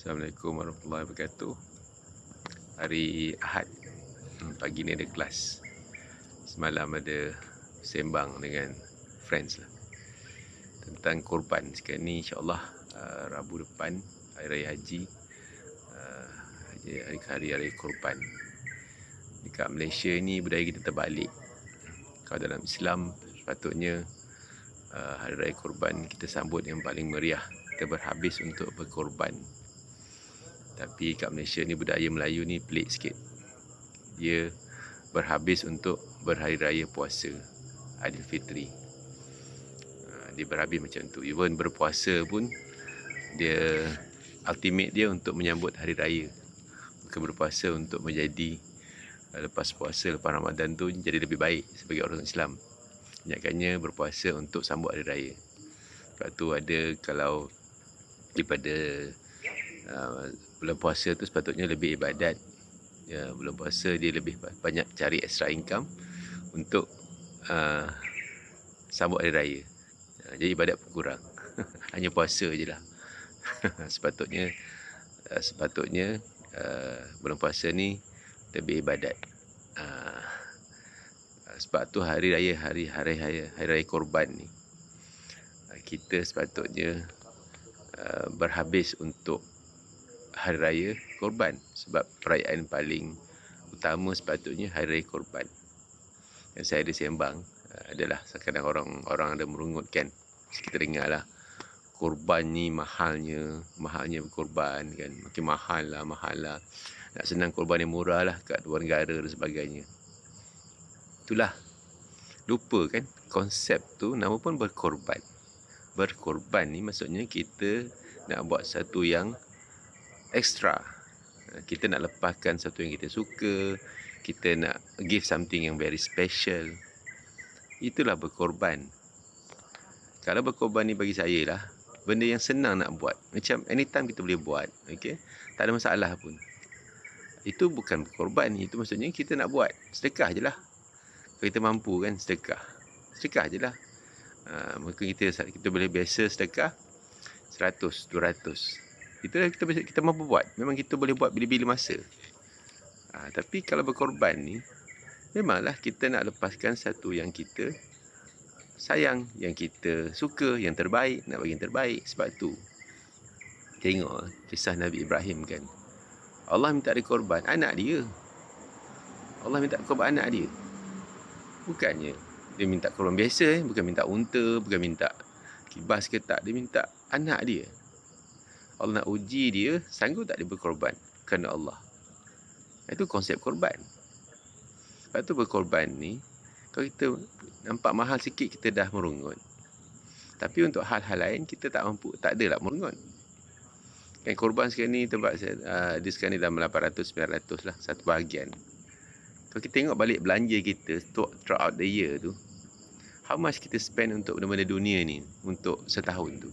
Assalamualaikum warahmatullahi wabarakatuh. Hari Ahad, pagi ni ada kelas. Semalam ada sembang dengan friends lah tentang korban. Sekarang ni insyaAllah Rabu depan Hari Raya Haji, Hari Raya Korban. Dekat Malaysia ni budaya kita terbalik. Kalau dalam Islam sepatutnya Hari Raya Korban kita sambut yang paling meriah. Kita berhabis untuk berkorban. Tapi kat Malaysia ni budaya Melayu ni pelik sikit. Dia berhabis untuk berhari raya puasa Aidilfitri. Dia berhabis macam tu. Even berpuasa pun dia ultimate dia untuk menyambut hari raya. Bukan berpuasa untuk menjadi lepas puasa, lepas Ramadan tu jadi lebih baik sebagai orang Islam. Kebanyakannya berpuasa untuk sambut hari raya. Sebab tu ada kalau daripada bulan puasa tu sepatutnya lebih ibadat. Ya, bulan puasa dia lebih banyak cari extra income untuk sambut hari raya. Jadi ibadat pun kurang. Hanya puasa je lah. Sepatutnya bulan puasa ni lebih ibadat. Sebab tu hari raya korban ni kita sepatutnya berhabis untuk hari raya korban. Sebab perayaan paling utama sepatutnya hari raya korban. Yang saya ada sembang adalah kadang orang ada merungut kan. Kita dengar lah, korban ni mahalnya berkorban kan. Makin mahal lah. Nak senang korban yang murah lah kat luar negara dan sebagainya. Itulah, lupa kan konsep tu, nama pun berkorban. Berkorban ni maksudnya kita nak buat satu yang extra. Kita nak lepaskan satu yang kita suka. Kita nak give something yang very special. Itulah berkorban. Kalau berkorban ni bagi saya lah benda yang senang nak buat. Macam anytime kita boleh buat. Okay? Tak ada masalah pun. Itu bukan berkorban. Itu maksudnya kita nak buat. Sedekah je lah. Kalau kita mampu kan sedekah. Sedekah je lah. Mungkin kita boleh biasa sedekah 100, 200. Itulah kita mampu buat. Memang kita boleh buat bila-bila masa. Tapi kalau berkorban ni, memanglah kita nak lepaskan satu yang kita sayang, yang kita suka, yang terbaik, nak bagi yang terbaik. Sebab tu tengok kisah Nabi Ibrahim kan. Allah minta dia korban anak dia. Allah minta korban anak dia. Bukannya dia minta korban biasa, bukan minta unta, bukan minta kibas ke tak, dia minta anak dia. Allah nak uji dia, sanggup tak dia berkorban kerana Allah. Itu konsep korban. Sebab tu berkorban ni, kalau kita nampak mahal sikit, kita dah merungut. Tapi untuk hal-hal lain, kita tak mampu, tak adalah merungut. Kan korban sekarang ni, dia sekarang ni dalam 800-900 lah, satu bahagian. Kalau kita tengok balik belanja kita throughout the year tu, how much kita spend untuk benda-benda dunia ni, untuk setahun tu.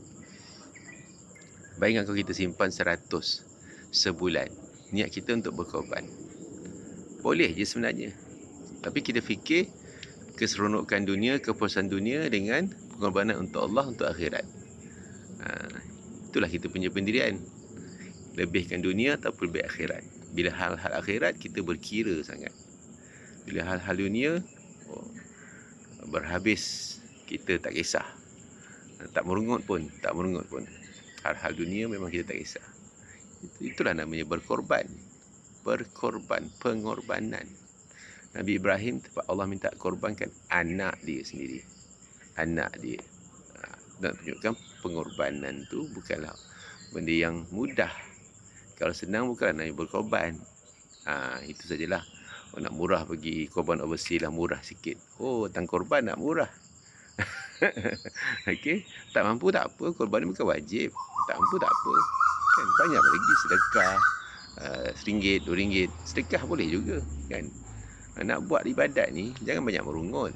Bayangkan kalau kita simpan 100 sebulan. Niat kita untuk berkorban. Boleh je sebenarnya. Tapi kita fikir keseronokan dunia, kepuasan dunia dengan pengorbanan untuk Allah, untuk akhirat. Itulah kita punya pendirian. Lebihkan dunia ataupun lebih akhirat. Bila hal-hal akhirat kita berkira sangat. Bila hal-hal dunia berhabis, kita tak kisah. Tak merungut pun. Hal-hal dunia memang kita tak kisah. Itulah namanya berkorban. Berkorban, pengorbanan. Nabi Ibrahim, Allah minta korbankan anak dia sendiri. Anak dia. Nak tunjukkan pengorbanan tu bukanlah benda yang mudah. Kalau senang bukanlah nak berkorban. Itu sajalah. Nak murah pergi korban overseas lah, murah sikit. Tang korban nak murah. Okey, tak mampu tak apa, korban ni bukan wajib. Tak mampu tak apa. Kan banyak lagi sedekah. RM1, RM2, sedekah boleh juga kan. Nak buat ibadat ni jangan banyak merungut.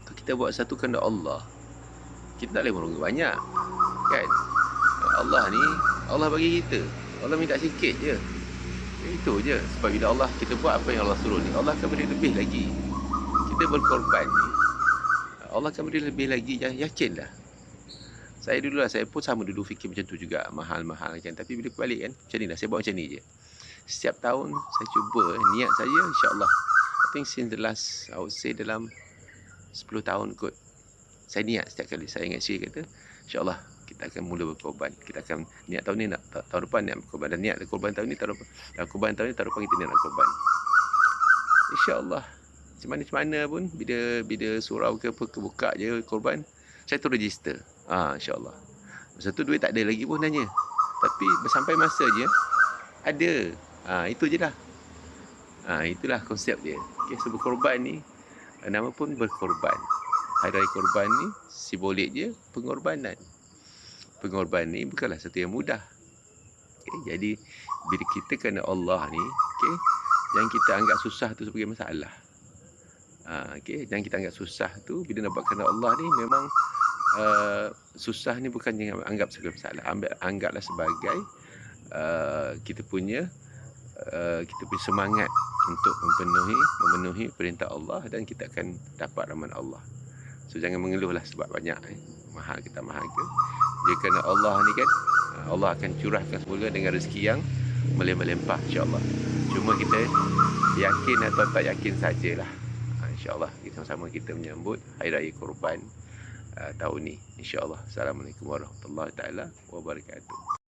Kalau kita buat satu kerana Allah, kita tak boleh merungut banyak kan. Allah ni, Allah bagi kita, Allah minta sikit je. Itu je. Sebab bila Allah kita buat apa yang Allah suruh ni, Allah akan beri lebih lagi. Kita berkorban ni, Allah akan beri lebih lagi, yakinlah. Saya dulu lah, saya pun sama dulu fikir macam tu juga, mahal-mahal kan. Tapi bila balik kan, macam ni lah, saya buat macam ni je. Setiap tahun saya cuba, niat saya insyaAllah. I think since the last, I would say dalam 10 tahun kot. Saya niat setiap kali, saya ingat Syekh kata, insyaAllah kita akan mula berkorban. Kita akan niat tahun ni, tahun depan niat berkorban. Dan niat korban tahun ni, tahun depan, korban tahun ni, tahun depan kita niat nak korban. InsyaAllah. Macam mana pun, bila surau ke apa, kebuka je korban, saya tu register. InsyaAllah. Masa tu duit tak ada lagi pun nanya. Tapi sampai masa je, ada. Itu je lah. Itulah konsep dia. Okay, so berkorban ni, nama pun berkorban. Hari raya korban ni, simbolik je pengorbanan. Pengorbanan ni bukanlah satu yang mudah. Okay, jadi, bila kita kena Allah ni, okay, jangan kita anggap susah tu sebagai masalah. Okay, jangan kita anggap susah tu, bila nak buat kerana Allah ni, memang susah ni bukan jangan anggap sebagai masalah. Anggaplah sebagai kita punya semangat untuk memenuhi perintah Allah, dan kita akan dapat rahmat Allah. So jangan mengeluhlah sebab banyak mahal kita mahal ke. Dia kerana Allah ni kan, Allah akan curahkan semula dengan rezeki yang melimpah insya-Allah. Cuma kita yakin atau tak yakin sajalah. InsyaAllah kita sama-sama kita menyambut Hari Raya Korban tahun ni, insyaAllah. Assalamualaikum warahmatullahi taala wabarakatuh.